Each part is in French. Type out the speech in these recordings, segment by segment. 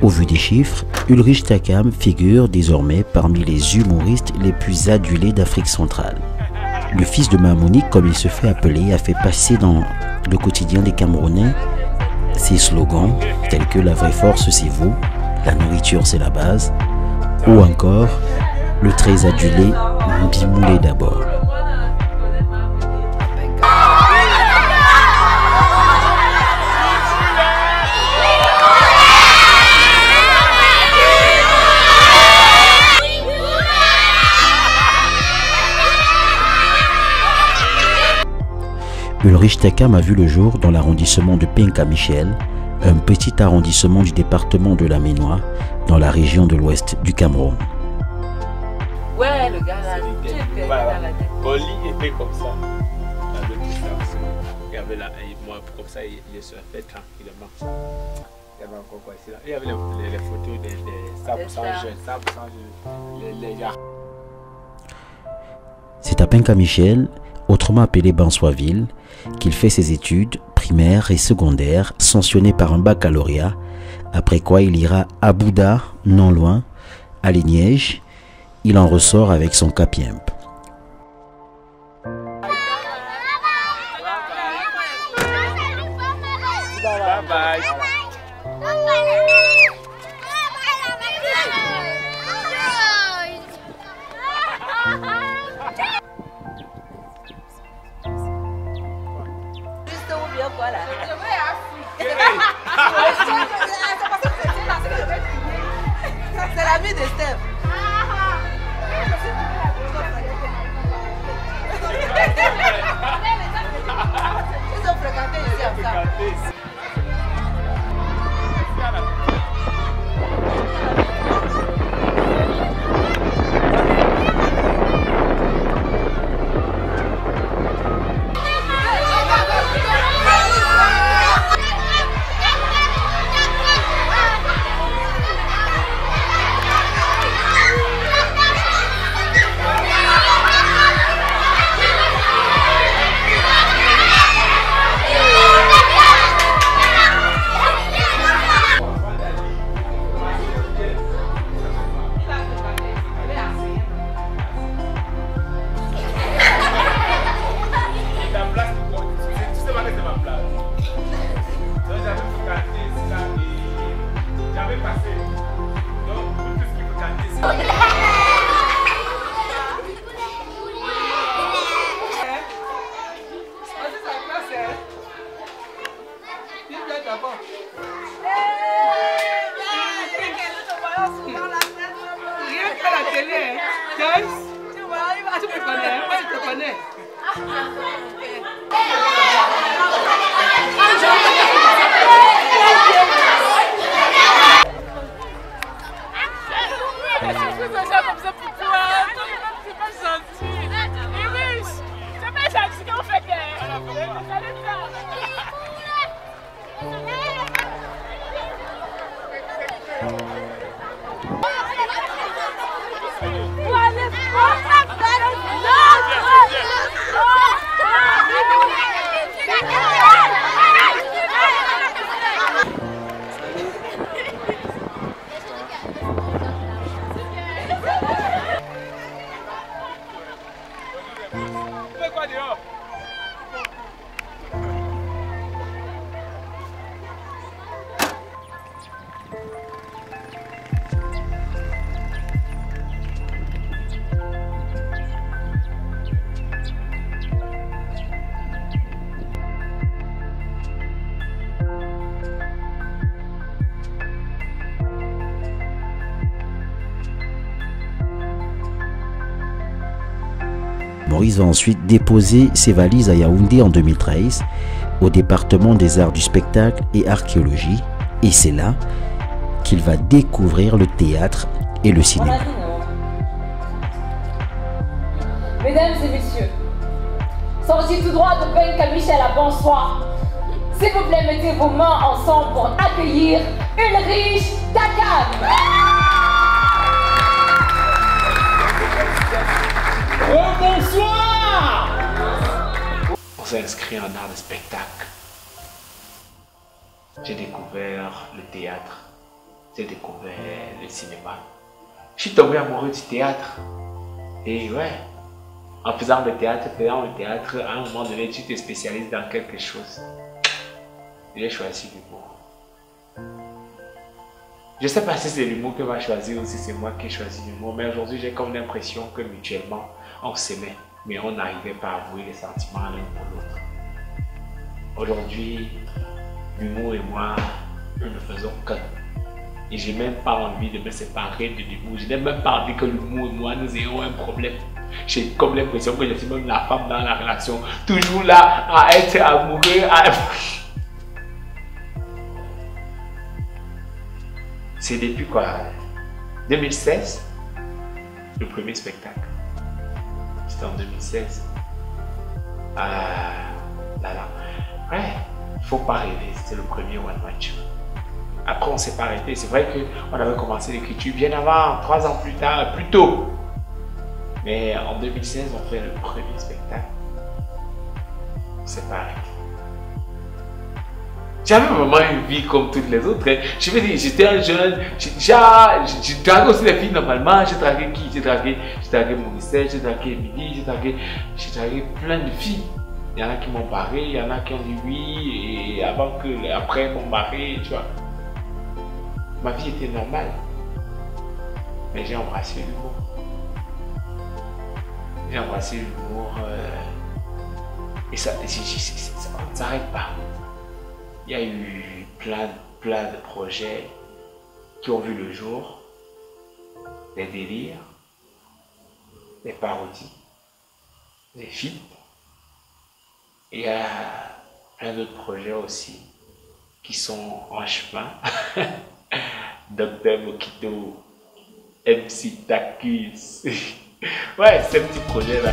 Au vu des chiffres, Ulrich Takam figure désormais parmi les humoristes les plus adulés d'Afrique centrale. Le fils de Mamonique, comme il se fait appeler, a fait passer dans le quotidien des Camerounais ses slogans tels que « La vraie force c'est vous »,« La nourriture c'est la base » ou encore le très adulé « Bimoulé d'abord ». Ulrich Takam a vu le jour dans l'arrondissement de Penka-Michel, un petit arrondissement du département de la Ménois, dans la région de l'ouest du Cameroun. Ouais, le gars là, Oli était comme ça. Dans le distance. Il y avait là, moi, comme ça, il se fait tranquillement. Il y avait encore quoi ici là. Il y avait les photos des 100% jeunes, 100% jeunes, les gars. C'est à Penka-Michel, autrement appelé Bansoiville, qu'il fait ses études primaires et secondaires, sanctionnées par un baccalauréat, après quoi il ira à Bouda, non loin, à Ligniège. Il en ressort avec son capiemp. Bye bye. C'est l'ami de Steph. Ils ont fréquenté ici à ça. Maurice va ensuite déposer ses valises à Yaoundé en 2013 au département des arts du spectacle et archéologie, et c'est là qu'il va découvrir le théâtre et le cinéma. Mesdames et messieurs, sortis tout droit de Penka-Michel à Bonsoir, s'il vous plaît, mettez vos mains ensemble pour accueillir Ulrich Takam. Bonsoir! On s'est inscrit en art de spectacle. J'ai découvert le théâtre j'ai découvert le cinéma. Je suis tombé amoureux du théâtre. Et ouais, en faisant le théâtre, à un moment donné, tu te spécialises dans quelque chose. J'ai choisi l'humour. Je ne sais pas si c'est l'humour que va choisir ou si c'est moi qui ai choisi l'humour, mais aujourd'hui, j'ai comme l'impression que mutuellement, on s'aimait, mais on n'arrivait pas à avouer les sentiments l'un pour l'autre. Aujourd'hui, l'humour et moi, nous ne faisons qu'un. Et j'ai même pas envie de me séparer de l'humour. Je n'ai même pas envie que l'humour et moi, nous ayons un problème. J'ai comme l'impression que je suis même la femme dans la relation, toujours là à être amoureux, C'est depuis quoi? 2016, le premier spectacle. C'était en 2016. Ouais, faut pas rêver, c'était le premier One Man Show. Après, on s'est pas arrêté. C'est vrai qu'on avait commencé l'écriture bien avant, 3 ans plus tard, plus tôt. Mais en 2016, on fait le premier spectacle. On s'est pas arrêté. J'avais vraiment une vie comme toutes les autres. Je veux dire, j'étais un jeune. J'ai dragué aussi les filles normalement. J'ai dragué qui? J'ai dragué Maurice, j'ai dragué Emily, j'ai dragué plein de filles. Il y en a qui m'ont barré, il y en a qui ont dit oui, et après m'ont barré, tu vois. Ma vie était normale. Mais j'ai embrassé l'humour. J'ai embrassé l'humour. Et ça ne s'arrête pas. Il y a eu plein de projets qui ont vu le jour. Des délires, des parodies, des films. Il y a plein d'autres projets aussi qui sont en chemin. Dr Mokito, MC Takus. Ouais, ces petits projets-là.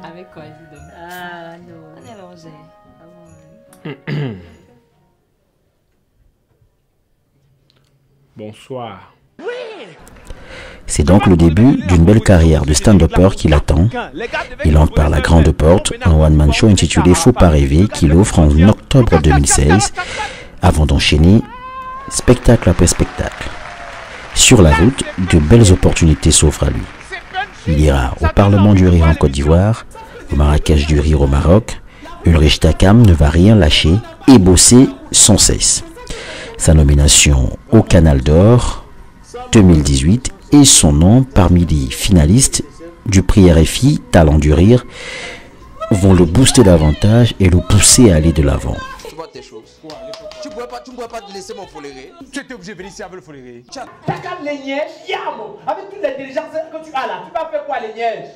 Avec quoi, dis donc? Ah non. On est mangé. Bonsoir. C'est donc le début d'une belle carrière de stand-upper qui l'attend. Il entre par la grande porte, un one-man show intitulé Faut pas rêver qu'il offre en octobre 2016, avant d'enchaîner spectacle après spectacle. Sur la route, de belles opportunités s'offrent à lui. Il ira au Parlement du Rire en Côte d'Ivoire, au Marrakech du Rire au Maroc. Ulrich Takam ne va rien lâcher et bosser sans cesse. Sa nomination au Canal d'Or 2018 et son nom parmi les finalistes du prix RFI Talent du Rire vont le booster davantage et le pousser à aller de l'avant. Tu ne pourrais pas te laisser mon foléré. Tu étais obligé de venir ici avec le foléré. T'as qu'à les neiges, yamo. Avec toute l'intelligence que tu as là, tu vas faire quoi les neiges?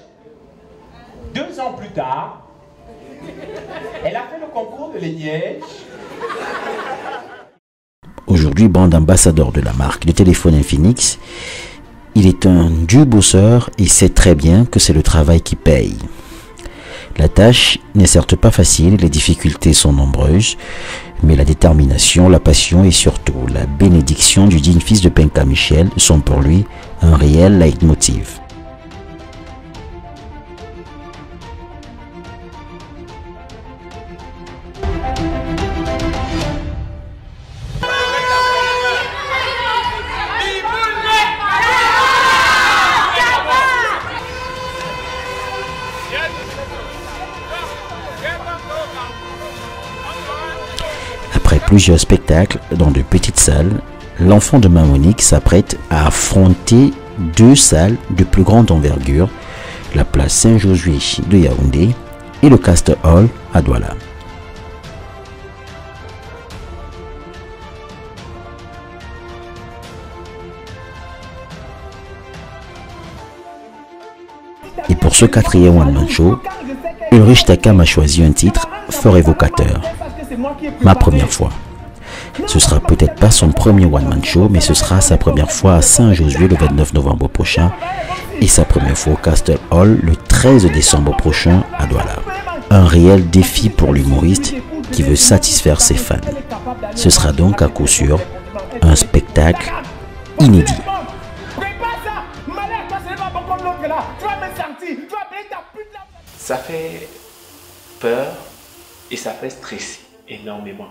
2 ans plus tard, elle a fait le concours de les neiges. Aujourd'hui, brand ambassadeur de la marque de téléphone Infinix, il est un dur bosseur et sait très bien que c'est le travail qui paye. La tâche n'est certes pas facile, les difficultés sont nombreuses, mais la détermination, la passion et surtout la bénédiction du digne fils de Penka Michel sont pour lui un réel leitmotiv. Après plusieurs spectacles dans de petites salles, l'enfant de Mamonique s'apprête à affronter 2 salles de plus grande envergure, la place Saint-Josué de Yaoundé et le Castor Hall à Douala. Et pour ce 4e One Man Show, Ulrich Takam a choisi un titre fort évocateur. Ma première fois. Ce sera peut-être pas son premier one-man show, mais ce sera sa première fois à Saint-Josué le 29 novembre prochain et sa première fois au Castor Hall le 13 décembre prochain à Douala. Un réel défi pour l'humoriste qui veut satisfaire ses fans. Ce sera donc à coup sûr Un spectacle inédit. Ça fait peur et ça fait stresser énormément.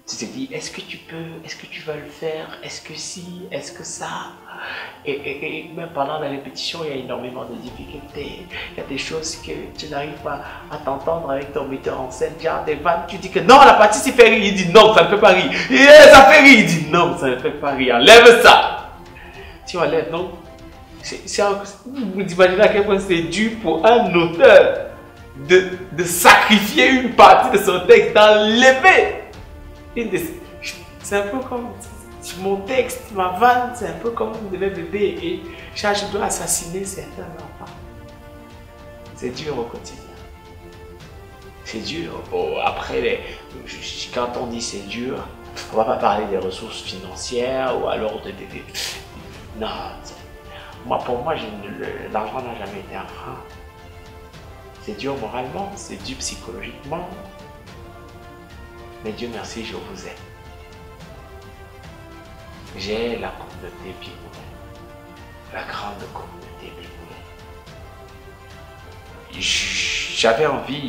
Tu te dis, est-ce que tu peux, est-ce que tu vas le faire, est-ce que si, est-ce que ça. Et même pendant la répétition, il y a énormément de difficultés. Il y a des choses que tu n'arrives pas à t'entendre avec ton metteur en scène. Genre des vannes, tu dis que non, la partie c'est fait rire. Il dit non, ça ne fait pas rire. Et ça fait rire. Il dit non, ça ne fait pas rire. Enlève ça. Tu enlèves, non. Vous imaginez à quel point c'est dur pour un auteur de sacrifier une partie de son texte, d'enlever. C'est un peu comme mon texte, ma vanne, c'est un peu comme de mes bébés et je dois assassiner certains enfants. C'est dur au quotidien. C'est dur. Oh, après, quand on dit c'est dur, on ne va pas parler des ressources financières ou alors de... Non. Pour moi, l'argent n'a jamais été un frein. C'est dur moralement, c'est dur psychologiquement. Mais Dieu merci, je vous aime. J'ai la communauté Bimoulet, la grande communauté Bimoulet.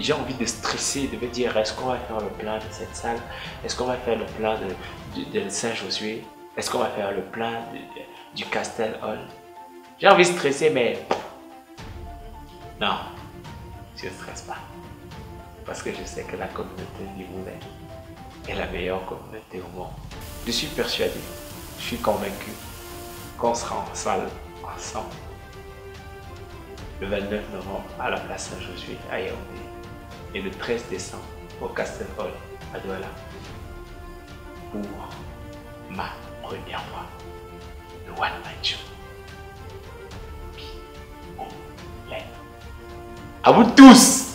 J'ai envie de stresser, de me dire, est-ce qu'on va faire le plein de cette salle? Est-ce qu'on va faire le plein de Saint-Josué? Est-ce qu'on va faire le plein du Castel Hall? J'ai envie de stresser, mais non, je ne stresse pas. Parce que je sais que la communauté Bimoulet est la meilleure communauté au monde. Je suis persuadé, je suis convaincu qu'on sera en salle ensemble le 29 novembre à la place Saint-Josué à Yaoundé et le 13 décembre au Castel Hall à Douala pour ma première fois, le One Man Show. À vous tous!